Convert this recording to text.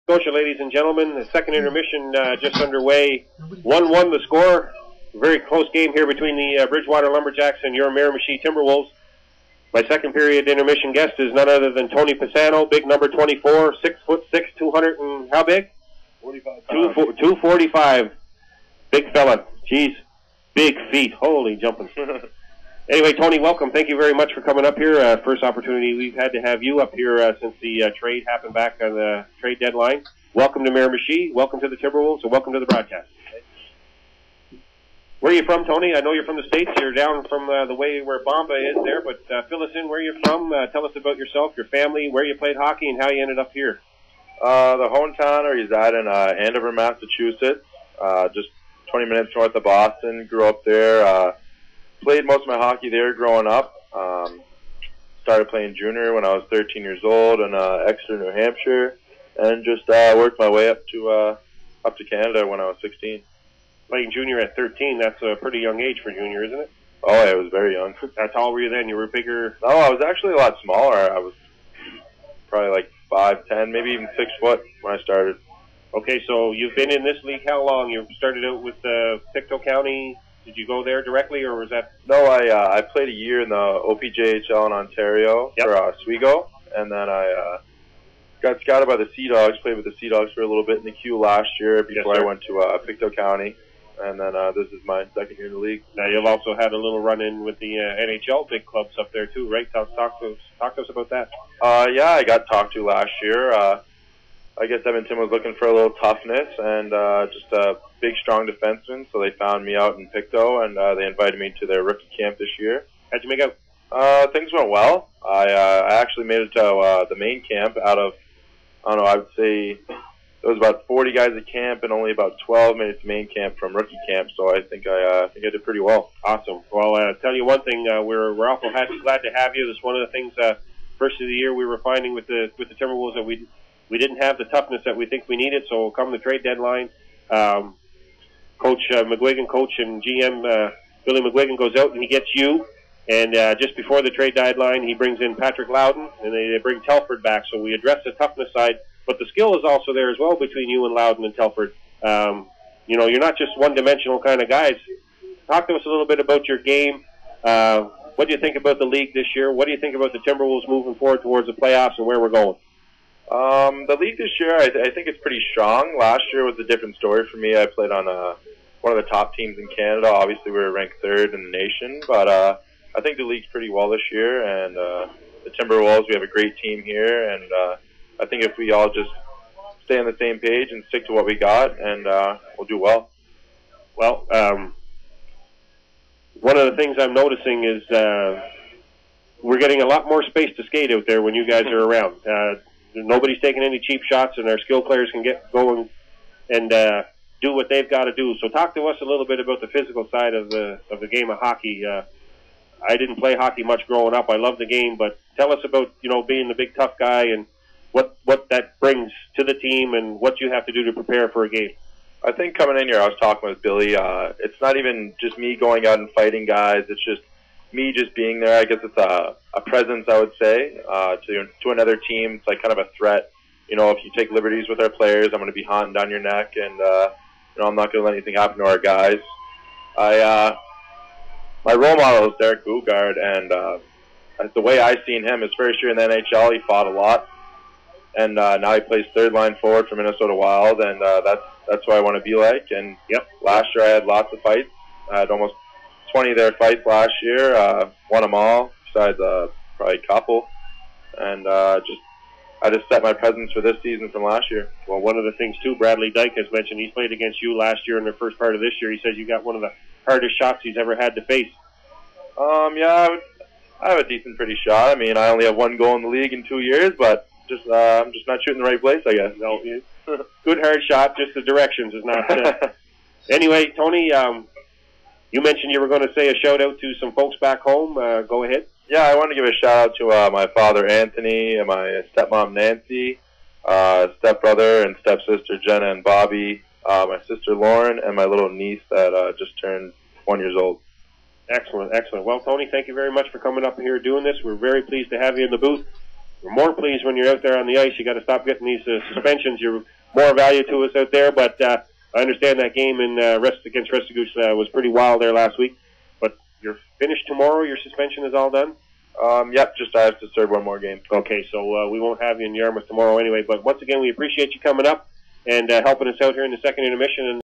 Scotia, ladies and gentlemen. The second intermission just underway. 1-1 the score. Very close game here between the Bridgewater Lumberjacks and your Miramichi Timberwolves. My second period intermission guest is none other than Tony Pisano, big number 24, 6'6", 200 and how big? 45. 245. Big fella. Jeez. Big feet. Holy jumping. Anyway, Tony, welcome. Thank you very much for coming up here. First opportunity we've had to have you up here since the trade happened back on the trade deadline. Welcome to Miramichi. Welcome to the Timberwolves, and welcome to the broadcast. Where are you from, Tony? I know you're from the States. You're down from the way where Bomba is there, but fill us in where you're from. Tell us about yourself, your family, where you played hockey, and how you ended up here. The hometown I reside in Andover, Massachusetts, just 20 minutes north of Boston. Grew up there. Played most of my hockey there growing up. Started playing junior when I was 13 years old in Exeter, New Hampshire, and just worked my way up to Canada when I was 16. Playing junior at 13, that's a pretty young age for junior, isn't it? Oh, I was very young. How tall were you then? You were bigger? No, I was actually a lot smaller. I was probably like 5'10", maybe even 6 foot when I started. Okay, so you've been in this league how long? You started out with Pictou County. Did you go there directly, or was that? No, I played a year in the OPJHL in Ontario for Oswego, and then I got scouted by the Sea Dogs, played with the Sea Dogs for a little bit in the Q last year before I went to Pictou County, and then this is my second year in the league. Now, you've also had a little run-in with the NHL big clubs up there, too, right? Talk to us about that. Yeah, I got talked to last year. I guess Edmonton was looking for a little toughness and just a big, strong defenseman, so they found me out in Pictou, and they invited me to their rookie camp this year. How'd you make out? Things went well. I actually made it to the main camp out of, I don't know, I would say there was about 40 guys at camp, and only about 12 made it to main camp from rookie camp, so I think I did pretty well. Awesome. Well, I'll tell you one thing, we're awful glad to have you. This is one of the things, first of the year, we were finding with the Timberwolves that we didn't have the toughness that we think we needed, so come the trade deadline, Coach McGuigan, Coach and GM Billy McGuigan goes out and he gets you, and just before the trade deadline, he brings in Patrick Loudon, and they bring Telford back, so we address the toughness side, but the skill is also there as well between you and Loudon and Telford. You know, you're not just one-dimensional kind of guys. Talk to us a little bit about your game. What do you think about the league this year? What do you think about the Timberwolves moving forward towards the playoffs and where we're going? The league this year, I think it's pretty strong. Last year was a different story for me. I played on one of the top teams in Canada. Obviously, we were ranked 3rd in the nation, but I think the league's pretty well this year. And the Timberwolves, we have a great team here, and I think if we all just stay on the same page and stick to what we got, and we'll do well. Well, one of the things I'm noticing is we're getting a lot more space to skate out there when you guys are around. Nobody's taking any cheap shots, and our skill players can get going and do what they've got to do. So talk to us a little bit about the physical side of the game of hockey. I didn't play hockey much growing up. I love the game, but tell us about, you know, being the big tough guy and what that brings to the team and what you have to do to prepare for a game. I think coming in here, I was talking with Billy, it's not even just me going out and fighting guys. It's just me just being there. I guess it's a presence, I would say, to another team. It's like kind of a threat. You know, if you take liberties with our players, I'm going to be haunting down your neck, and you know, I'm not going to let anything happen to our guys. My role model is Derek Bugard, and the way I've seen him, his first year in the NHL, he fought a lot, and now he plays third line forward for Minnesota Wild, and that's what I want to be like. And last year I had lots of fights. I had almost 20 of their fights last year, won them all, besides probably a couple, and I just set my presence for this season from last year. Well, one of the things, too, Bradley Dyke has mentioned, he's played against you last year in the first part of this year. He says you got one of the hardest shots he's ever had to face. Yeah, I have a decent, pretty shot. I mean, I only have one goal in the league in 2 years, but I'm just not shooting the right place, I guess. No, good hard shot, just the directions is not... Anyway, Tony, you mentioned you were going to say a shout-out to some folks back home. Go ahead. Yeah, I want to give a shout-out to my father, Anthony, and my stepmom, Nancy, stepbrother and stepsister, Jenna and Bobby, my sister, Lauren, and my little niece that just turned 1 year old. Excellent, excellent. Well, Tony, thank you very much for coming up here doing this. We're very pleased to have you in the booth. we're more pleased when you're out there on the ice. You got to stop getting these suspensions. You're more value to us out there, but I understand that game in against Restigouche was pretty wild there last week. But you're finished tomorrow. Your suspension is all done? Yep, just I have to serve one more game. Okay, so we won't have you in Yarmouth tomorrow anyway. But once again, we appreciate you coming up and helping us out here in the second intermission. And